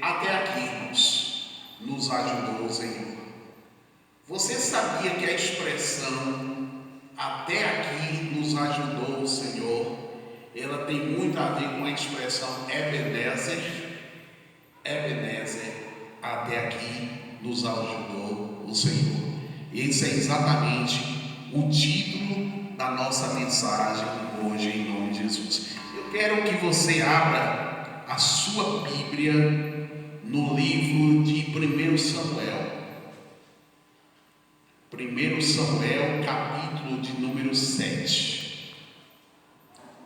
Até aqui, irmãos, nos ajudou o Senhor. Você sabia que a expressão até aqui nos ajudou o Senhor, ela tem muito a ver com a expressão Ebenezer, até aqui nos ajudou o Senhor. Esse é exatamente o título da nossa mensagem hoje, em nome de Jesus. Eu quero que você abra a sua Bíblia no livro de 1 Samuel. 1 Samuel, capítulo de número 7.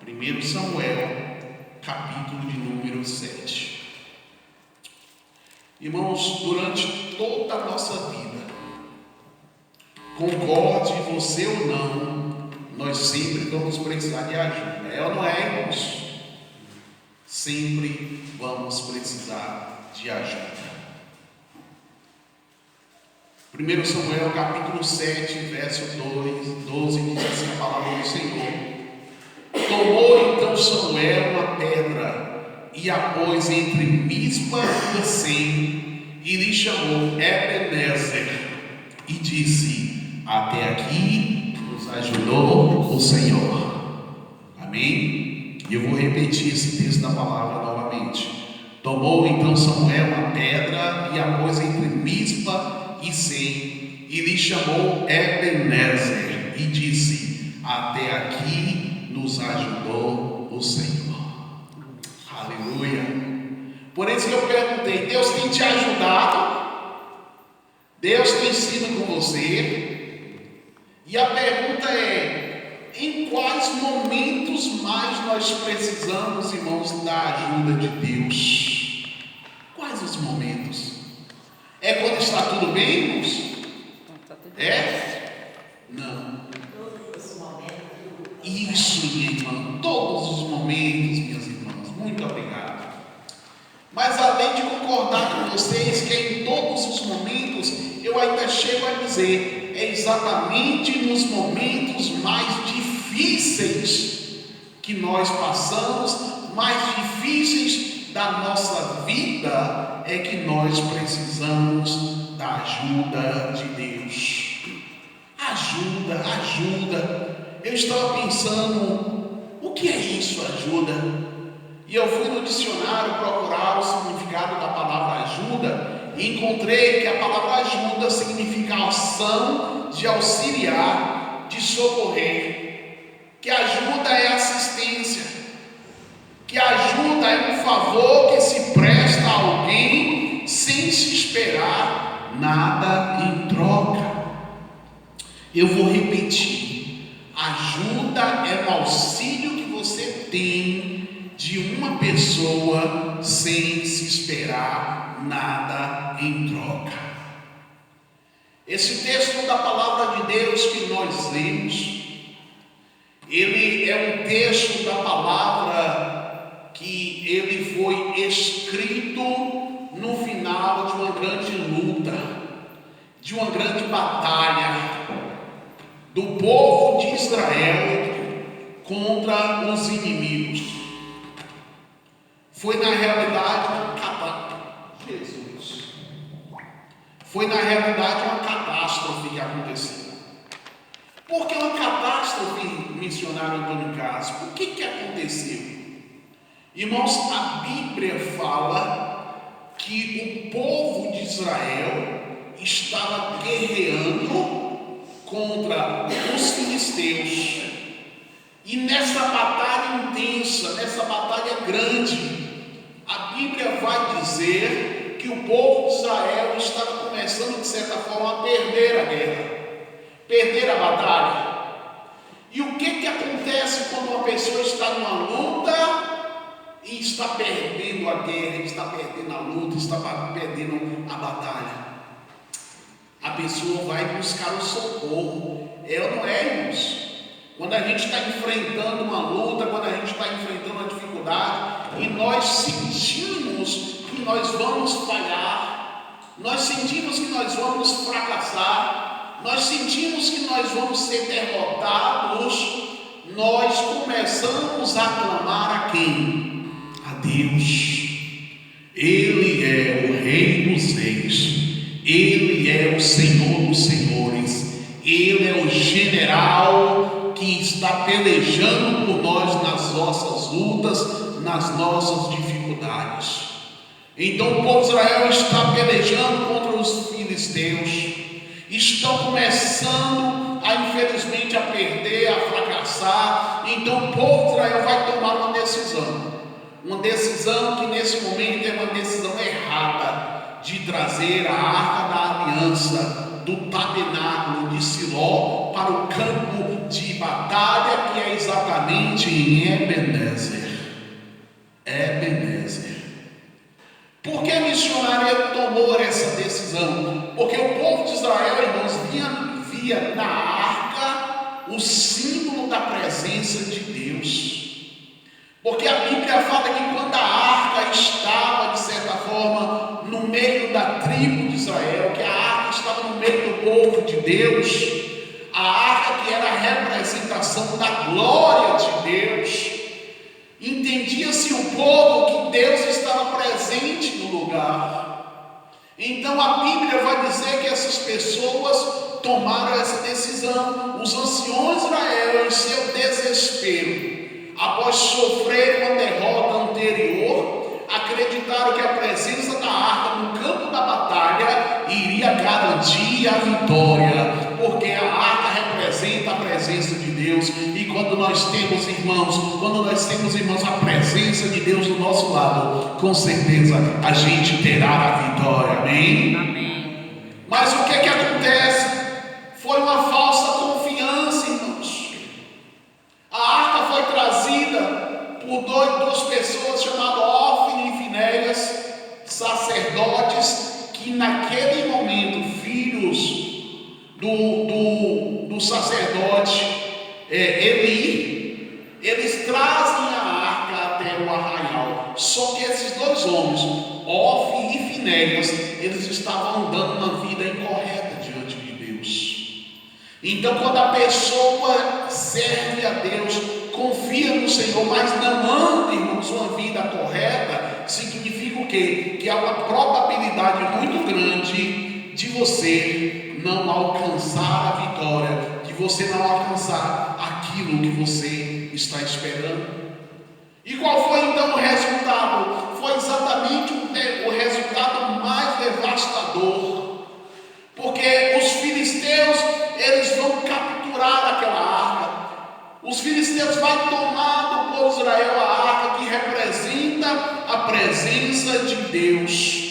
1 Samuel, capítulo de número 7. Irmãos, durante toda a nossa vida, concorde você ou não, nós sempre vamos precisar de ajuda. É ou não é, irmãos? Sempre vamos precisar de ajuda. 1 Samuel capítulo 7, verso 12, diz assim a palavra do Senhor. Tomou então Samuel uma pedra e a pôs entre Mispa e Sem, e lhe chamou Ebenezer, e disse: até aqui nos ajudou o Senhor. Amém? E eu vou repetir esse texto da palavra novamente. Tomou então Samuel uma pedra e a pôs entre Mispa e Sem, e lhe chamou Ebenezer, e disse: até aqui nos ajudou o Senhor. Aleluia. Por isso que eu perguntei: Deus tem te ajudado? Deus tem sido com você? E a pergunta é: em quais momentos mais nós precisamos, irmãos, da ajuda de Deus? Quais os momentos? É quando está tudo bem, irmãos? É? Não. Isso, minha irmã, todos os momentos, minhas irmãs. Muito obrigado. Mas além de concordar com vocês que em todos os momentos, eu ainda chego a dizer, é exatamente nos momentos mais difíceis que nós passamos, mais difíceis da nossa vida, é que nós precisamos da ajuda de Deus. Ajuda. Eu estava pensando, o que é isso, ajuda? E eu fui no dicionário procurar o significado da palavra ajuda e encontrei que a palavra ajuda significa ação de auxiliar, de socorrer. Que ajuda é assistência. Que ajuda é um favor que se presta a alguém sem se esperar nada em troca. Eu vou repetir. Ajuda é um auxílio que você tem de uma pessoa sem se esperar nada em troca. Esse texto da palavra de Deus que nós lemos, ele é um texto da palavra que ele foi escrito no final de uma grande luta, de uma grande batalha do povo de Israel contra os inimigos. Foi na realidade uma catástrofe que aconteceu. Por que uma catástrofe, missionário Antônio Carlos? O que aconteceu? Irmãos, a Bíblia fala que o povo de Israel estava guerreando contra os filisteus. E nessa batalha intensa, nessa batalha grande, a Bíblia vai dizer que o povo de Israel estava começando, de certa forma, a perder a guerra, perder a batalha. E o que acontece quando uma pessoa está numa luta e está perdendo a guerra, está perdendo a luta, está perdendo a batalha? A pessoa vai buscar o socorro. É ou não é, irmãos? Quando a gente está enfrentando uma luta, quando a gente está enfrentando uma dificuldade, e nós sentimos que nós vamos falhar, nós sentimos que nós vamos fracassar, nós sentimos que nós vamos ser derrotados, nós começamos a clamar a quem? A Deus. Ele é o Senhor dos senhores, Ele é o general que está pelejando por nós nas nossas lutas, nas nossas dificuldades. Então o povo de Israel está pelejando contra os filisteus, estão começando infelizmente a perder, a fracassar. Então o povo de Israel vai tomar uma decisão que nesse momento é uma decisão errada, de trazer a arca da aliança do tabernáculo de Siló para o campo de batalha, que é exatamente em Ebenezer. Por que a missionária tomou essa decisão? Porque o povo de Israel, irmãos, via na arca o símbolo da presença de Deus. Porque a Bíblia fala que quando a arca estava, de certa forma, no meio da tribo de Israel, que a arca estava no meio do povo de Deus, a arca que era a representação da glória de Deus, entendia-se o povo que Deus estava presente no lugar. Então a Bíblia vai dizer que essas pessoas tomaram essa decisão. Os anciões de Israel, em seu desespero, após sofrer uma derrota anterior, acreditaram que a presença da arca no campo da batalha iria garantir a vitória, porque a arca representa a presença de Deus. E quando nós temos irmãos, a presença de Deus do nosso lado, com certeza a gente terá a vitória. Amém? Amém. Mas o que acontece? Foi uma falsa confiança, irmãos. A arca foi trazida por duas pessoas chamadas Ofni e Finéias, sacerdotes, que naquele momento, filhos do sacerdote Eli, eles trazem a arca até o arraial. Só que esses dois homens, Ofni e Finéias, eles estavam andando uma vida incorreta diante de Deus. Então, quando a pessoa serve a Deus, confia no Senhor, mas não anda, irmãos, uma vida correta, significa o quê? Que há uma probabilidade muito grande de você não alcançar a vitória, de você não alcançar aquilo que você está esperando. E qual foi então o resultado? Foi exatamente o resultado mais devastador, porque os filisteus, eles vão capturar aquela arca. Os filisteus vão tomar do povo de Israel a arca que representa a presença de Deus.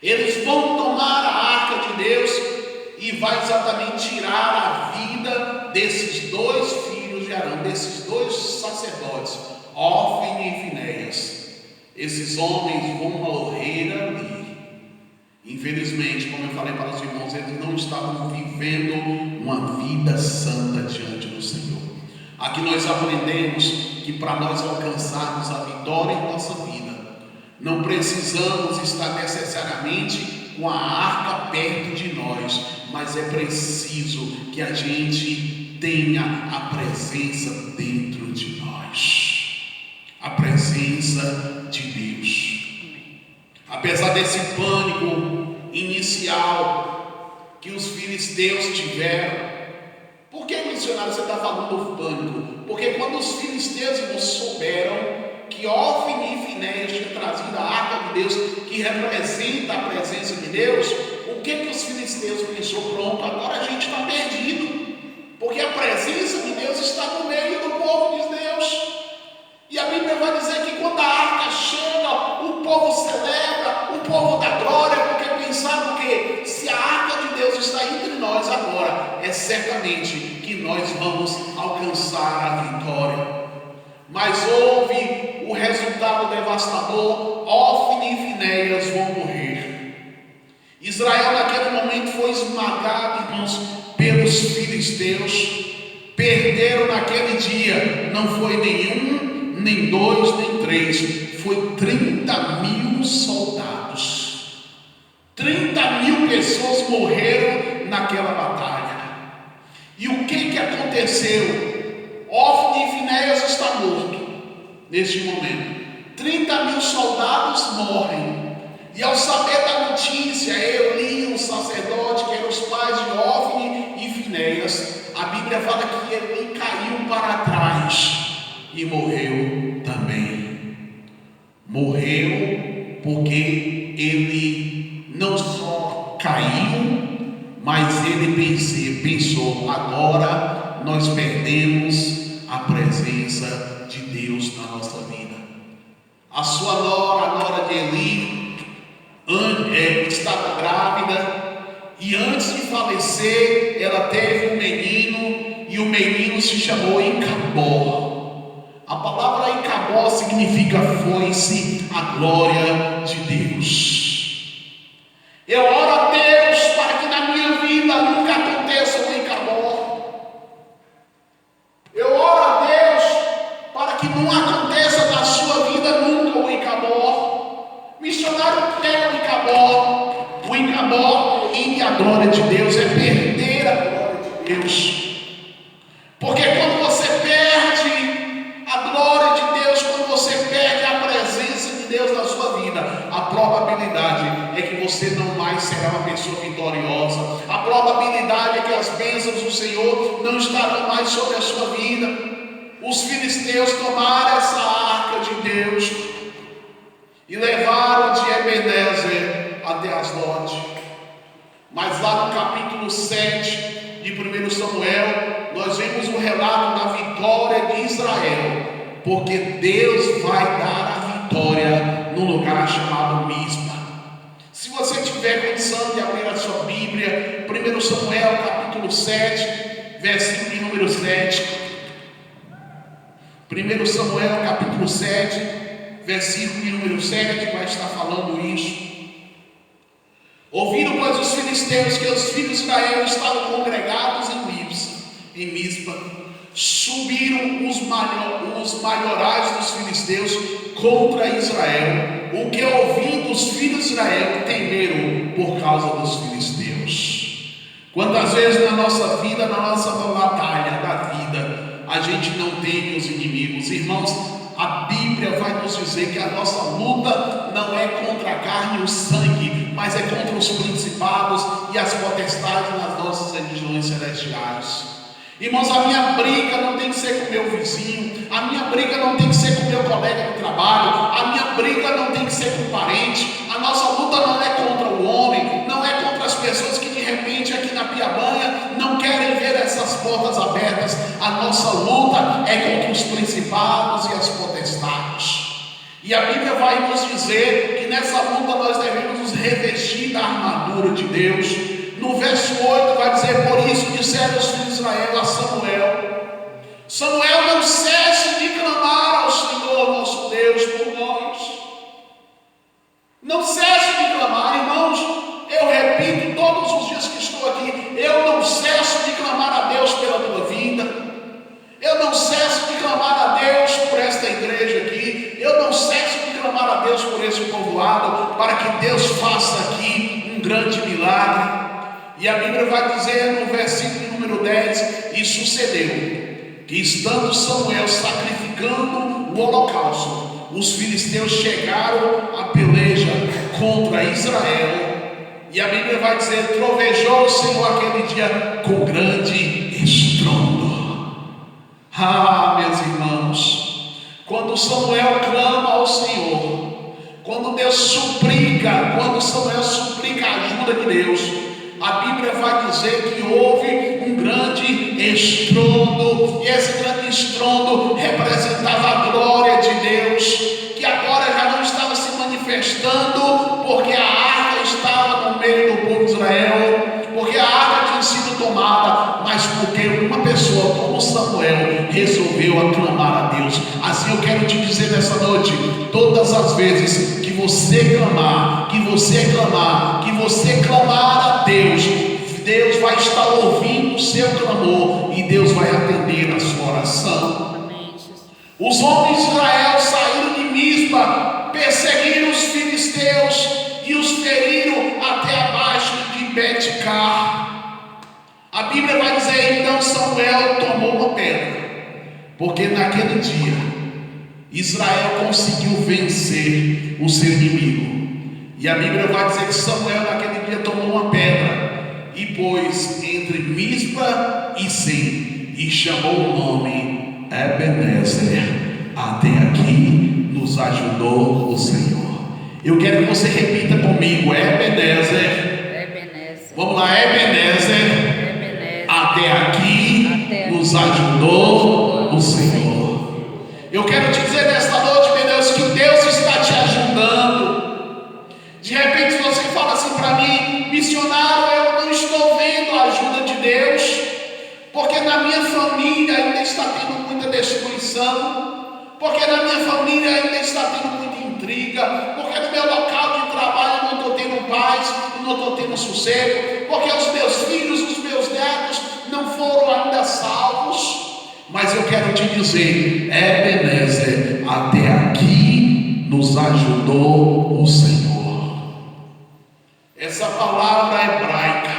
Eles vão tomar a arca de Deus e vai exatamente tirar a vida desses dois filhos de Arão, desses dois sacerdotes, Ofni e Finéias. Esses homens vão morrer ali. Infelizmente, como eu falei para os irmãos, eles não estavam vivendo uma vida santa diante do Senhor. Aqui nós aprendemos que para nós alcançarmos a vitória em nossa vida, não precisamos estar necessariamente com a arca perto de nós, mas é preciso que a gente tenha a presença dentro de nós, a presença de Deus. Apesar desse pânico inicial que os filisteus tiveram, por que, missionário, você está falando do pânico? Porque quando os filisteus não souberam que Ofni e Finéias tinham trazido a arca de Deus, que representa a presença de Deus, o que os filisteus pensou? Pronto, agora a gente está perdido, porque a presença de Deus está no meio do povo de Deus. E a Bíblia vai dizer que quando a arca chega, o povo celebra, o povo dá glória, porque pensaram que se a arca de Deus está entre nós agora, é certamente que nós vamos alcançar a vitória. Mas houve o resultado devastador. Ofni e Finéias vão morrer. Israel naquele momento foi esmagado, irmãos, pelos filisteus. Perderam naquele dia, não foi nenhum, nem dois, nem três, foi 30.000 soldados. 30.000 pessoas morreram naquela batalha. E o que aconteceu? Ofni e Finéias está morto neste momento. 30.000 soldados morrem. E ao saber da notícia, Eli, o sacerdote, que eram os pais de Ofni e Finéias, a Bíblia fala que Eli caiu para trás e morreu também. Morreu porque ele não só caiu, mas ele pensou, agora nós perdemos a presença de Deus na nossa vida. A sua nora, a nora de Eli, estava grávida, e antes de falecer, ela teve um menino, e o menino se chamou Icabó. A palavra Icabó significa foi-se a glória de Deus. Eu oro a Deus para que na minha vida nunca aconteça um Icabó. Eu oro a Deus para que não aconteça na sua vida nunca um Icabó. Missionário tem um Icabó. O Icabó em a glória de Deus é perder a glória de Deus. Porque quando você perde a glória de Deus, quando você perde a presença de Deus na sua vida, a probabilidade é que você não mais será uma pessoa vitoriosa. A probabilidade é que as bênçãos do Senhor não estarão mais sobre a sua vida. Os filisteus tomaram essa arca de Deus e levaram de Ebenezer até Asdod. Mas lá no capítulo 7 de 1 Samuel, nós vemos um relato da vitória de Israel, porque Deus vai dar a vitória no lugar chamado Mispa. Se você tiver condição de abrir a sua Bíblia, 1 Samuel capítulo 7, versículo de número 7. 1 Samuel capítulo 7, versículo de número 7, vai estar falando isso. Ouviram, pois, os filisteus que os filhos de Israel estavam congregados em Mispa, subiram os maiorais dos filisteus contra Israel, o que ouvindo os filhos de Israel temeram por causa dos filisteus. Quantas vezes na nossa vida, na nossa batalha da vida, a gente não teme os inimigos? Irmãos, a Bíblia vai nos dizer que a nossa luta não é contra a carne e o sangue, mas é contra os principados e as potestades nas nossas regiões celestiais. Irmãos, a minha briga não tem que ser com o meu vizinho, a minha briga não tem que ser com o meu colega de trabalho, a minha briga não tem que ser com o parente. A nossa luta não é contra o homem, não é contra as pessoas que de repente aqui na Piabanha não querem ver essas portas abertas. A nossa luta é contra os principados e as potestades. E a Bíblia vai nos dizer que nessa luta nós devemos nos revestir da armadura de Deus. No verso 8 vai dizer: por isso disseram os filhos de Israel a Samuel: Samuel, não cesse de clamar ao Senhor nosso Deus por nós. Não cesse de clamar, irmãos. Eu repito todos os dias que estou aqui, eu não cesso de clamar a Deus pela tua vida. Eu não cesso de clamar a Deus por esta igreja aqui. Eu não cesso de clamar a Deus por esse povoado, para que Deus faça aqui um grande milagre. E a Bíblia vai dizer no versículo número 10: e sucedeu que, estando Samuel sacrificando o holocausto, os filisteus chegaram à peleja contra Israel. E a Bíblia vai dizer: trovejou o Senhor aquele dia com grande estrondo. Ah, meus irmãos, quando Samuel clama ao Senhor, quando Deus suplica, quando Samuel suplica a ajuda de Deus, a Bíblia vai dizer que houve um grande estrondo, e esse grande estrondo representava a glória de Deus, que agora já não estava se manifestando, porque a arca estava no meio do povo de Israel, porque a arca tinha sido tomada, mas porque uma pessoa como Samuel resolveu aclamar a Deus. Assim eu quero te dizer nessa noite: todas as vezes que você clamar, que você clamar a Deus, Deus vai estar ouvindo o seu clamor e Deus vai atender a sua oração. Os homens de Israel saíram de Mispa, perseguiram os filisteus e os feriram até abaixo de Bet-car. A Bíblia vai dizer: então Samuel tomou uma pedra, porque naquele dia Israel conseguiu vencer o seu inimigo. E a Bíblia vai dizer que Samuel naquele dia tomou uma pedra e pôs entre Mispa e Sem, e chamou o nome Ebenezer. Até aqui nos ajudou o Senhor. Eu quero que você repita comigo: Ebenezer. Ebenezer. Vamos lá, Ebenezer. Ebenezer. Até aqui nos ajudou o Senhor. Eu quero te dizer nesta noite, meu Deus, que Deus está te ajudando. De repente você fala assim para mim: missionário, eu não estou vendo a ajuda de Deus, porque na minha família ainda está tendo muita destruição, porque na minha família ainda está tendo muita intriga, porque no meu local de trabalho eu não estou tendo paz, eu não estou tendo sossego, porque os meus filhos, os meus netos não foram ainda salvos. Mas eu quero te dizer, Ebenezer, até aqui nos ajudou o Senhor. Essa palavra hebraica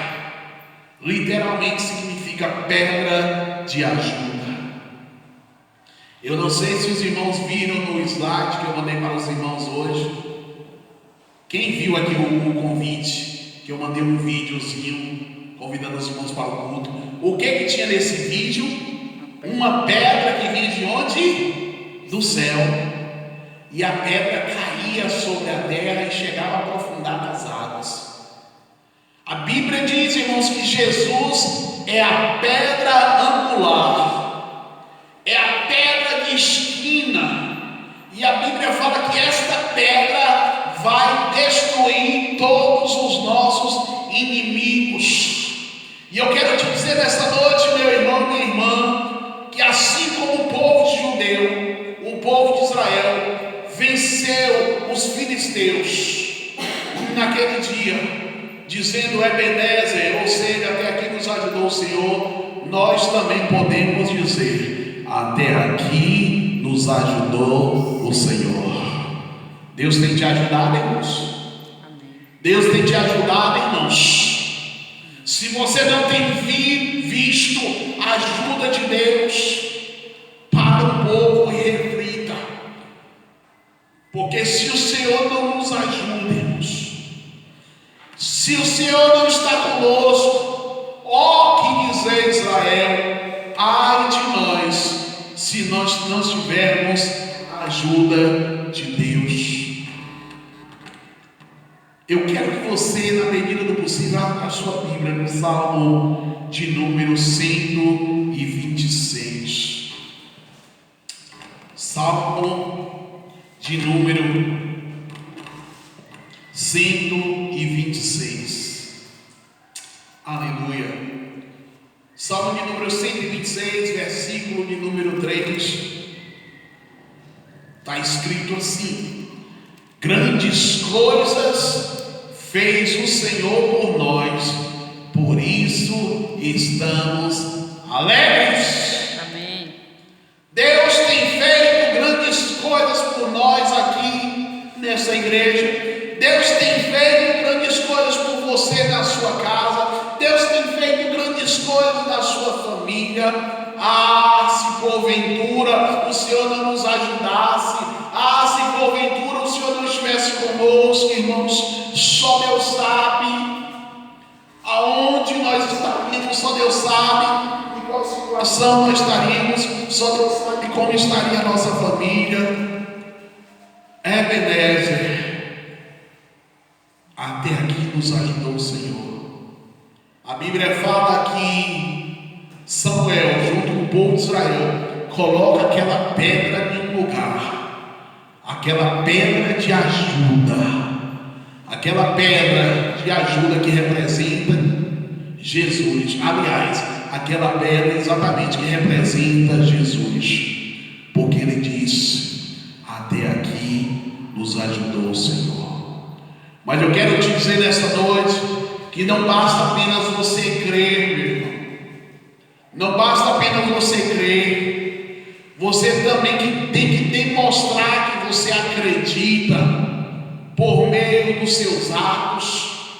literalmente significa pedra de ajuda. Eu não sei se os irmãos viram no slide que eu mandei para os irmãos hoje. Quem viu aqui o convite, que eu mandei um videozinho convidando os irmãos para o culto. O que tinha nesse vídeo? Uma pedra que vinha de onde? Do céu. E a pedra caía sobre a terra e chegava a aprofundar nas águas. A Bíblia diz, irmãos, que Jesus é a pedra angular, é a pedra de esquina. E a Bíblia fala que esta pedra vai destruir todos os nossos inimigos. E eu quero te dizer nesta noite, meu irmão, minha irmã, que assim como o povo judeu, o povo de Israel venceu os filisteus naquele dia, dizendo Ebenezer, ou seja, até aqui nos ajudou o Senhor, nós também podemos dizer, até aqui nos ajudou o Senhor. Deus tem te ajudado, irmãos. Deus tem te ajudado, irmãos. Se você não tem visto a ajuda de Deus, para o povo e reflita. Porque se o Senhor não nos ajuda, irmãos, se o Senhor não está conosco, ó que dizer Israel, ai de nós, se nós não tivermos a ajuda de Deus. Eu quero que você, na medida do possível, abra a sua Bíblia no Salmo de número 126. Salmo de número 126. Aleluia. Salmo de número 126, versículo de número 3. Está escrito assim: grandes coisas fez o Senhor por nós, por isso estamos alegres. Amém. Deus tem feito grandes coisas por nós aqui nessa igreja. Deus tem feito grandes coisas por você na sua casa. Deus tem feito grandes coisas na sua família. Se porventura o Senhor não nos ajudasse, se porventura o Senhor não estivesse conosco, irmãos, só Deus sabe aonde nós estaríamos, só Deus sabe em qual situação nós estaríamos, só Deus sabe como estaria a nossa família. Ebenezer, até aqui nos ajudou o Senhor. A Bíblia fala que Samuel, junto com o povo de Israel, coloca aquela pedra em um lugar, aquela pedra de ajuda, aquela pedra de ajuda que representa Jesus. Aliás, aquela pedra exatamente que representa Jesus, porque ele disse: até aqui nos ajudou o Senhor. Mas eu quero te dizer nesta noite que não basta apenas você crer, meu irmão. Não basta apenas você crer. Você também tem que demonstrar que você acredita por meio dos seus atos,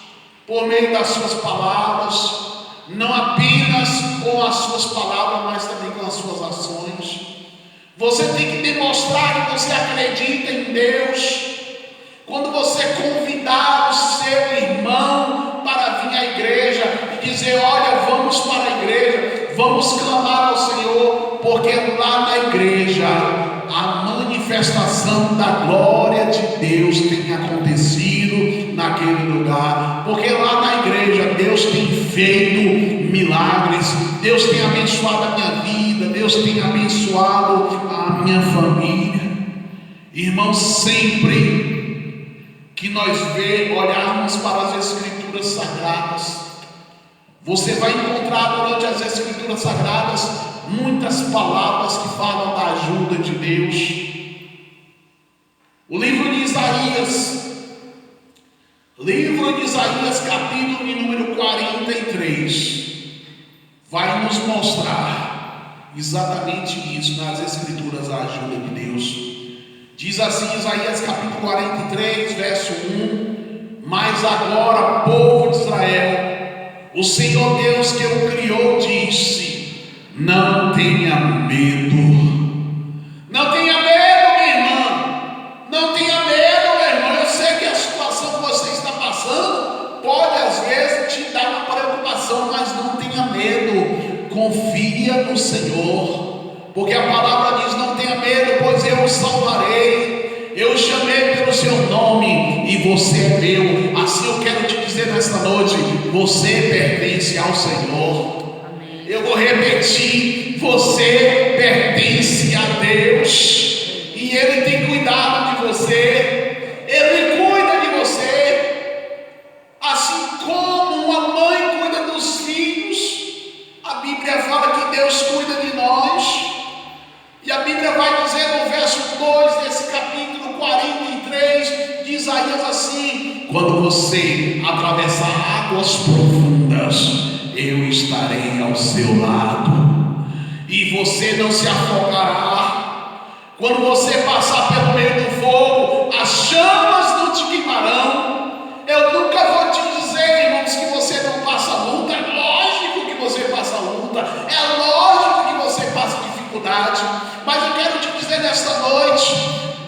por meio das suas palavras, não apenas com as suas palavras, mas também com as suas ações. Você tem que demonstrar que você acredita em Deus. quando você convidar o seu irmão para vir à igreja e dizer: olha, vamos para a igreja, vamos clamar ao Senhor, porque lá na igreja a manifestação da glória de Deus tem acontecido naquele lugar, porque lá na igreja Deus tem feito milagres, Deus tem abençoado a minha vida, Deus tem abençoado a minha família. Irmãos, sempre que nós olharmos para as Escrituras Sagradas, você vai encontrar durante as Escrituras Sagradas muitas palavras que falam da ajuda de Deus. O livro de Isaías, capítulo de número 43, vai nos mostrar exatamente isso nas Escrituras, a ajuda de Deus. Diz assim Isaías capítulo 43, verso 1: mas agora, povo de Israel, o Senhor Deus que o criou disse: não tenha medo. Não tenha medo, minha irmã. Não tenha medo, meu irmão. Eu sei que a situação que você está passando pode às vezes te dar uma preocupação, mas não tenha medo. Confia no Senhor, porque a palavra diz: não tenha medo, pois eu o salvarei. Eu o chamei pelo seu nome e você é meu. Assim eu quero te dizer nesta noite: você pertence ao Senhor. Amém. Eu vou repetir: você pertence a Deus, e Ele tem cuidado de você. Ele cuida de você, assim como uma mãe cuida dos filhos. A Bíblia fala que Deus cuida de nós, e a Bíblia vai dizer no verso 2 desse capítulo 43 de Isaías assim: quando você atravessar águas profundas, eu estarei ao seu lado, e você não se afogará. Quando você passar pelo meio do fogo, as chamas não te queimarão. Eu nunca vou te dizer, irmãos, que você não passa luta. É lógico que você passa luta, é lógico que você passa dificuldade, mas eu quero te dizer nesta noite: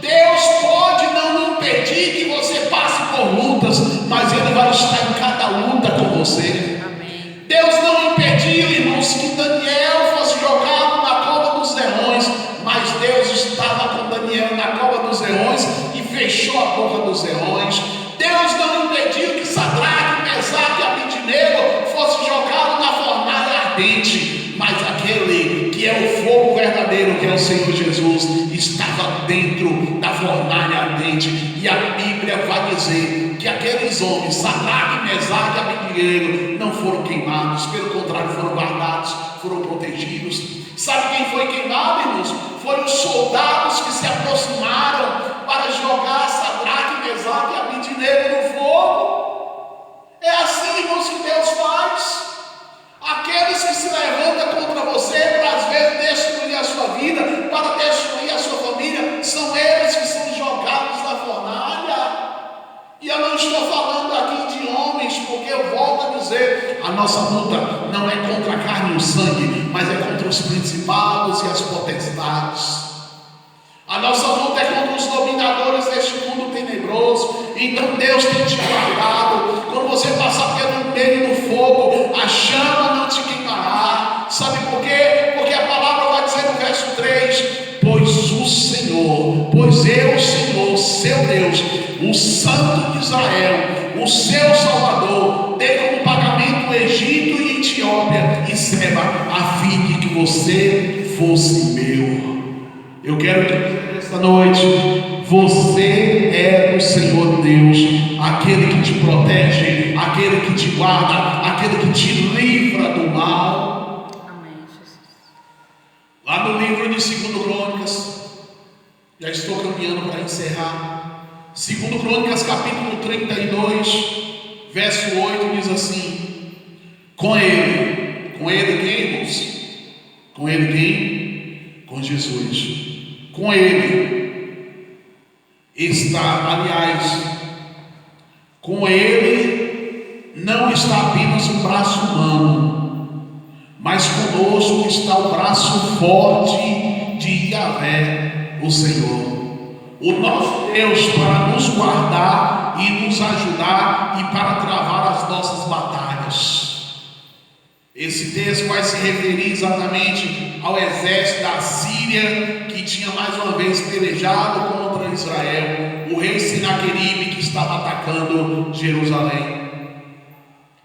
Deus pode não impedir que você passe por lutas, mas Ele vai estar em cada luta com você. Amém. Deus não impediu, irmãos, que Daniel fosse jogado na cova dos leões, mas Deus estava com Daniel na cova dos leões e fechou a boca dos leões. Deus não impediu que Sadraque, Mesaque e Abednego fosse jogado na fornalha ardente, mas aquele que é o fogo verdadeiro, que é o Senhor Jesus, estava dentro da fornalha ardente. E a Bíblia vai dizer que aqueles homens, Sadraque, Mesaque e Abednego, não foram queimados, pelo contrário, foram guardados, foram protegidos. Sabe quem foi queimado, irmãos? Foram os soldados que se aproximaram para jogar Sadraque, Mesaque e Abednego no fogo. É assim, irmãos, que Deus faz. Aqueles que se levantam contra você para às vezes destruir a sua vida, para destruir a sua família, são eles que são jogados na fornalha. E eu não estou falando aqui de homens, porque eu volto a dizer: a nossa luta não é contra a carne e o sangue, mas é contra os principados e as potestades. A nossa luta é contra os dominadores deste mundo tenebroso. Então Deus tem te guardado. Quando você passar pelo meio do fogo, a chama não te queimará. Sabe por quê? Porque a palavra vai dizer no verso 3: pois o Senhor, pois eu, Senhor, seu Deus, o Santo de Israel, o seu Salvador, dei como pagamento o Egito e Etiópia e Seba, a fim de que você fosse meu. Eu quero te dizer esta noite: você é o Senhor Deus, aquele que te protege, aquele que te guarda, aquele que te livra do mal. Amém, Jesus. Lá no livro de 2 Crônicas, já estou caminhando para encerrar. 2 Crônicas capítulo 32, verso 8 diz assim: com ele quem, irmãos? Com ele quem? Com Jesus. Com ele está, aliás, com ele não está apenas o braço humano, mas conosco está o braço forte de Yahvé, o Senhor. o nosso Deus para nos guardar e nos ajudar e para travar as nossas batalhas. Esse texto vai se referir exatamente ao exército da Síria, que tinha mais uma vez pelejado contra Israel, o rei Sinaqueribe, que estava atacando Jerusalém.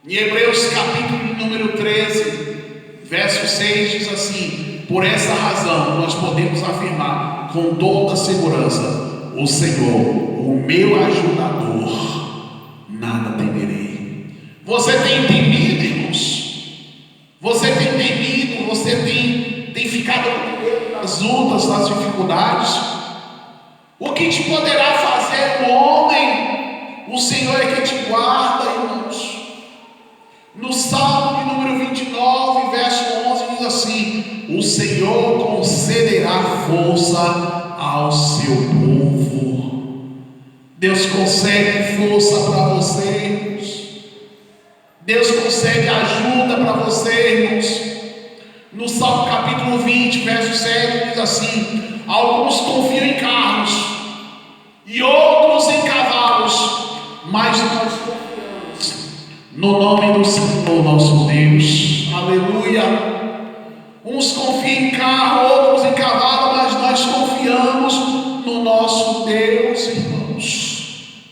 Em Hebreus capítulo número 13, verso 6 diz assim: por essa razão nós podemos afirmar com toda segurança: o Senhor, o meu ajudador, nada temerei. Você tem temido, irmãos? Você tem temido? Você tem ficado com medo das lutas, das dificuldades? O que te poderá fazer o homem? O Senhor é que te guarda, irmãos. No Salmo de número 29, verso 11 diz assim: o Senhor concederá força ao seu povo. Deus concede força para você, irmãos. Deus concede ajuda para você, irmãos. No Salmo capítulo 20, verso 7 diz assim: alguns confiam em carros e outros em cavalos, mas nós confiamos no nome do Senhor nosso Deus. Aleluia. Uns confiam em carro, outros em cavalo, mas nós confiamos no nosso Deus, irmãos.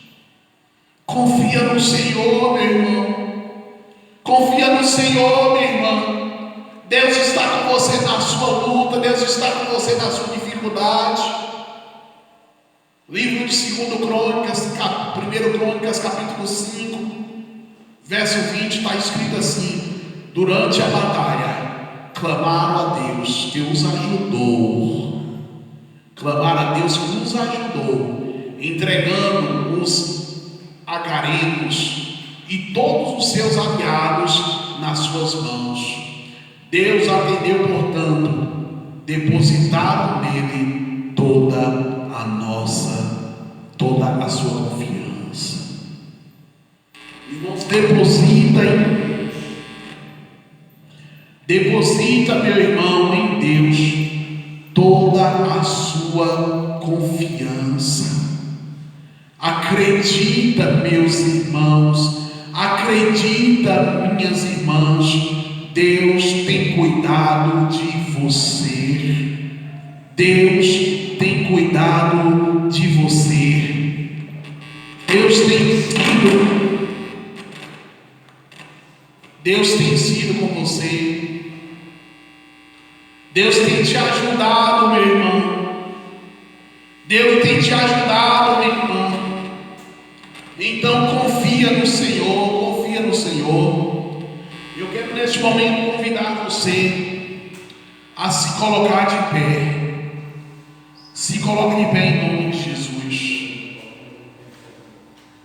Confia no Senhor, meu irmão. Confia no Senhor, minha irmã. Deus está com você na sua luta. Deus está com você na sua dificuldade. Livro de 2 Crônicas, 1 Crônicas capítulo 5, verso 20, está escrito assim: durante a batalha clamaram a Deus que os ajudou. Clamaram a Deus que os ajudou, entregando os agarenos e todos os seus aliados nas suas mãos. Deus atendeu, portanto, depositaram nele toda a sua confiança. Irmãos, deposita, meu irmão, em Deus toda a sua confiança. Acredita, meus irmãos, acredita, minhas irmãs, Deus tem cuidado de você. Deus tem cuidado de você. Deus tem sido com você. Deus tem te ajudado, meu irmão. Deus tem te ajudado, minha irmã. Então confia no Senhor, confia no Senhor. Eu quero neste momento convidar você a se colocar de pé. Se coloque de pé em nome de Jesus.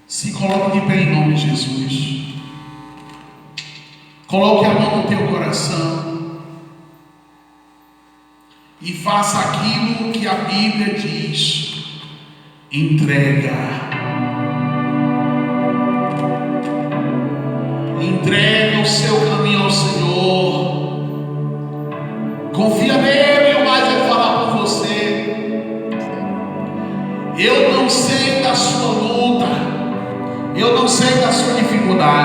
Se coloque de pé em nome de Jesus. Coloque a mão no teu coração e faça aquilo que a Bíblia diz: entrega. Entrega o seu caminho ao Senhor. Confia nele, e o mais vai falar por você. Eu não sei da sua luta, eu não sei da sua dificuldade.